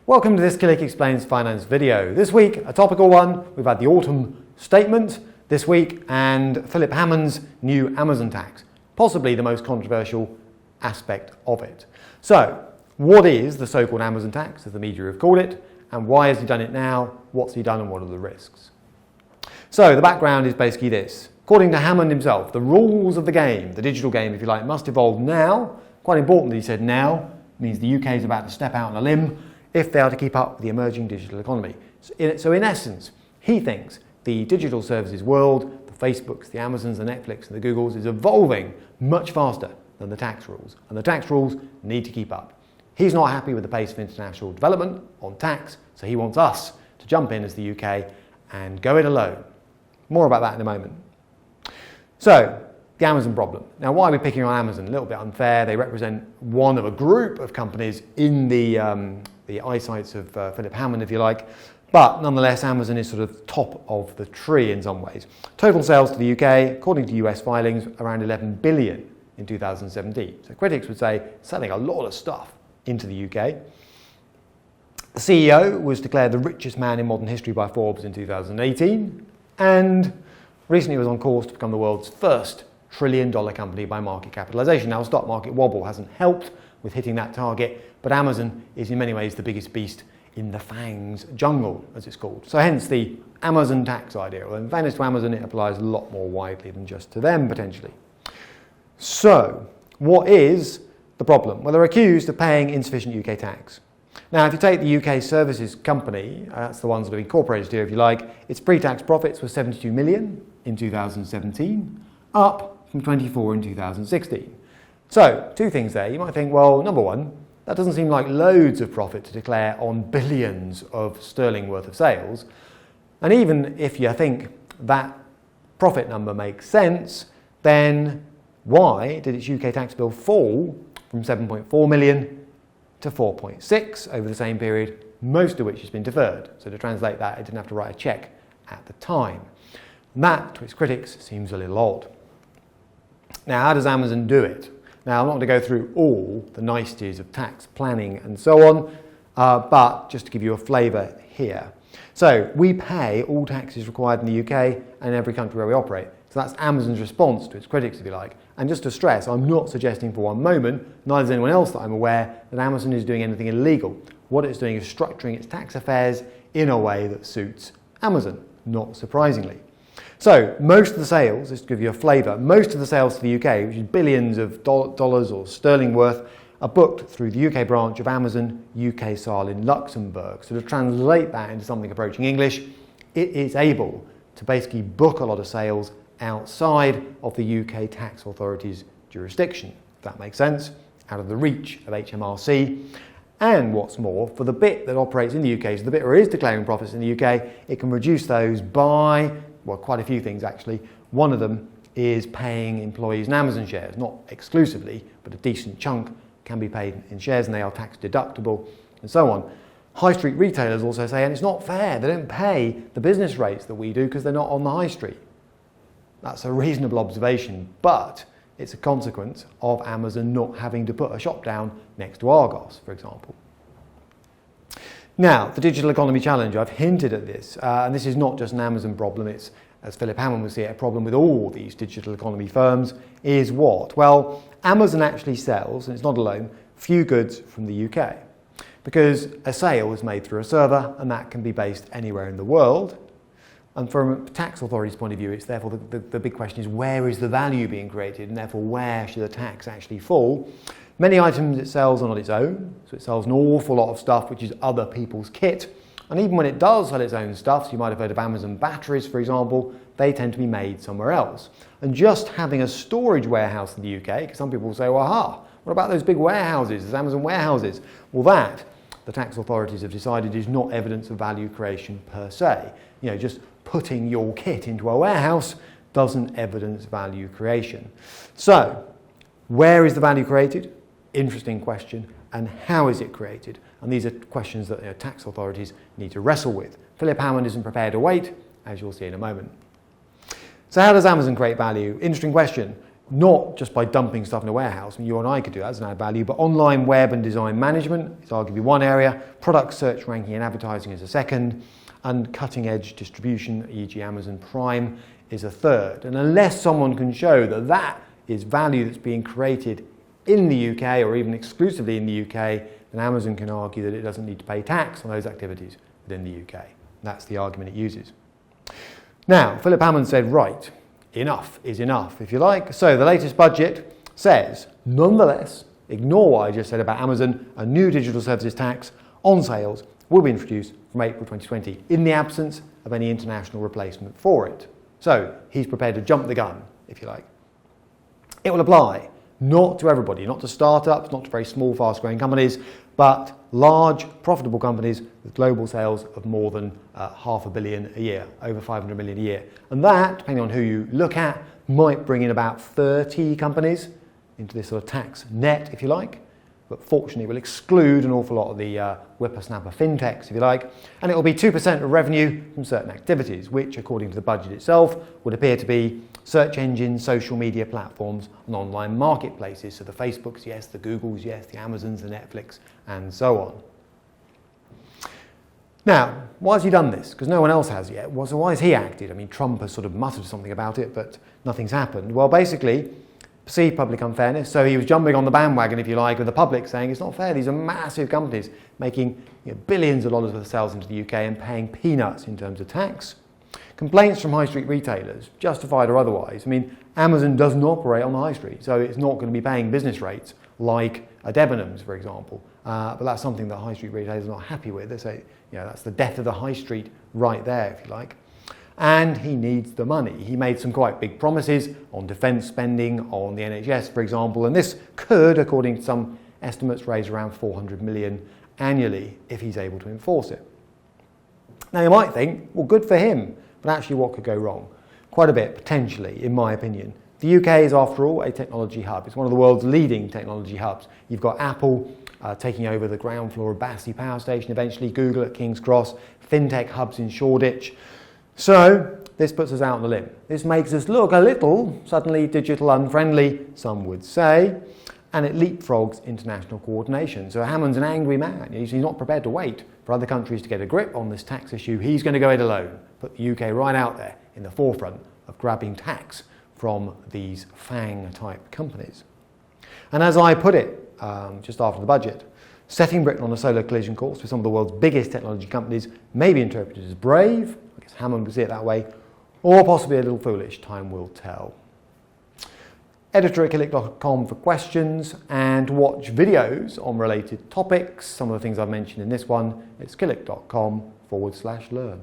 Welcome to this Killik Explains Finance video. This week, a topical one. We've had the autumn statement this week and Philip Hammond's new Amazon tax, possibly the most controversial aspect of it. So, what is the so-called Amazon tax, as the media have called it, and why has he done it now? What's he done and what are the risks? So, the background is basically this. According to Hammond himself, the rules of the game, the digital game if you like, must evolve now. Quite important that he said now, means the UK is about to step out on a limb if they are to keep up with the emerging digital economy. So in essence, he thinks the digital services world, the Facebooks, the Amazons, the Netflix and the Googles is evolving much faster than the tax rules, and the tax rules need to keep up. He's not happy with the pace of international development on tax, so he wants us to jump in as the UK and go it alone. More about that in a moment. So, the Amazon problem. Now, why are we picking on Amazon? A little bit unfair. They represent one of a group of companies in the eyesights of Philip Hammond, if you like. But nonetheless, Amazon is sort of top of the tree in some ways. Total sales to the UK, according to US filings, around 11 billion in 2017. So critics would say selling a lot of stuff into the UK. The CEO was declared the richest man in modern history by Forbes in 2018. And recently was on course to become the world's first trillion-dollar company by market capitalization. Now, stock market wobble hasn't helped with hitting that target, but Amazon is in many ways the biggest beast in the FANGs jungle, as it's called. So hence the Amazon tax idea. Well, in fairness to Amazon, it applies a lot more widely than just to them, potentially. So, what is the problem? Well, they're accused of paying insufficient UK tax. Now, if you take the UK services company, that's the ones that are incorporated here, if you like, its pre-tax profits were 72 million in 2017, up from 24 in 2016. So, two things there. You might think, well, number one, that doesn't seem like loads of profit to declare on billions of sterling worth of sales. And even if you think that profit number makes sense, then why did its UK tax bill fall from 7.4 million to 4.6 over the same period, most of which has been deferred? So to translate that, it didn't have to write a cheque at the time. And that, to its critics, seems a little odd. Now, how does Amazon do it? Now, I'm not going to go through all the niceties of tax planning and so on, but just to give you a flavour here. So, we pay all taxes required in the UK and every country where we operate. So that's Amazon's response to its critics, if you like. And just to stress, I'm not suggesting for one moment, neither is anyone else that I'm aware, that Amazon is doing anything illegal. What it's doing is structuring its tax affairs in a way that suits Amazon, not surprisingly. So, most of the sales, just to give you a flavour, most of the sales to the UK, which is billions of dollars or sterling worth, are booked through the UK branch of Amazon UK SAL in Luxembourg. So to translate that into something approaching English, it is able to basically book a lot of sales outside of the UK tax authority's jurisdiction, if that makes sense, out of the reach of HMRC. And what's more, for the bit that operates in the UK, so the bit where it is declaring profits in the UK, it can reduce those by, well, quite a few things actually. One of them is paying employees in Amazon shares, not exclusively, but a decent chunk can be paid in shares and they are tax deductible and so on. High street retailers also say, and it's not fair, they don't pay the business rates that we do because they're not on the high street. That's a reasonable observation, but it's a consequence of Amazon not having to put a shop down next to Argos, for example. Now, the digital economy challenge, I've hinted at this, and this is not just an Amazon problem, it's, as Philip Hammond would see it, a problem with all these digital economy firms, is what? Well, Amazon actually sells, and it's not alone, few goods from the UK. Because a sale is made through a server, and that can be based anywhere in the world. And from a tax authority's point of view, it's therefore the big question is where is the value being created, and therefore where should the tax actually fall? Many items it sells are not its own, so it sells an awful lot of stuff which is other people's kit. And even when it does sell its own stuff, so you might have heard of Amazon batteries, for example, they tend to be made somewhere else. And just having a storage warehouse in the UK, because some people will say, well, aha, what about those big warehouses, those Amazon warehouses? Well, that, the tax authorities have decided, is not evidence of value creation per se. You know, just putting your kit into a warehouse doesn't evidence value creation. So, where is the value created? Interesting question. And how is it created? And these are questions that tax authorities need to wrestle with. Philip Hammond isn't prepared to wait, as you'll see in a moment. So how does Amazon create value? Interesting question. not just by dumping stuff in a warehouse. I mean, you and I could do that as an add value, but online web and design management is arguably one area, product search ranking and advertising is a second, and cutting edge distribution, e.g. Amazon Prime, is a third. And unless someone can show that that is value that's being created in the UK or even exclusively in the UK, then Amazon can argue that it doesn't need to pay tax on those activities within the UK. That's the argument it uses. Now, Philip Hammond said, right, enough is enough, if you like. So the latest budget says, nonetheless, ignore what I just said about Amazon, a new digital services tax on sales will be introduced from April 2020 in the absence of any international replacement for it. So he's prepared to jump the gun, if you like. It will apply not to everybody, not to startups, not to very small, fast-growing companies, but large, profitable companies with global sales of more than $500 million a year, over 500 million a year. And that, depending on who you look at, might bring in about 30 companies into this sort of tax net, if you like. But fortunately, it will exclude an awful lot of the whippersnapper fintechs, if you like, and it will be 2% of revenue from certain activities, which, according to the budget itself, would appear to be search engines, social media platforms, and online marketplaces. So the Facebooks, yes, the Googles, yes, the Amazons, the Netflix, and so on. Now, why has he done this? Because no one else has yet. Well, so why has he acted? I mean, Trump has sort of muttered something about it, but nothing's happened. Well, basically, perceived public unfairness, so he was jumping on the bandwagon, if you like, with the public, saying it's not fair, these are massive companies making billions of dollars worth of sales into the UK and paying peanuts in terms of tax. Complaints from high street retailers, justified or otherwise. I mean, Amazon doesn't operate on the high street, so it's not going to be paying business rates like a Debenhams, for example. But that's something that high street retailers are not happy with. They say, that's the death of the high street right there, if you like. And he needs the money. He made some quite big promises on defence spending, on the NHS, for example, and this could, according to some estimates, raise around 400 million annually if he's able to enforce it. Now you might think, well, good for him, but actually what could go wrong? Quite a bit, potentially, in my opinion. The UK is, after all, a technology hub. It's one of the world's leading technology hubs. You've got Apple taking over the ground floor of Battersea Power Station, eventually Google at King's Cross, fintech hubs in Shoreditch. So this puts us out on the limb. This makes us look a little suddenly digital unfriendly, some would say, and it leapfrogs international coordination. So Hammond's an angry man. He's not prepared to wait for other countries to get a grip on this tax issue. He's going to go it alone, put the UK right out there in the forefront of grabbing tax from these FANG-type companies. And as I put it just after the budget, setting Britain on a solo collision course with some of the world's biggest technology companies may be interpreted as brave, I guess Hammond would see it that way, or possibly a little foolish, time will tell. Editor at Killik.com for questions and watch videos on related topics. Some of the things I've mentioned in this one, it's killik.com/learn.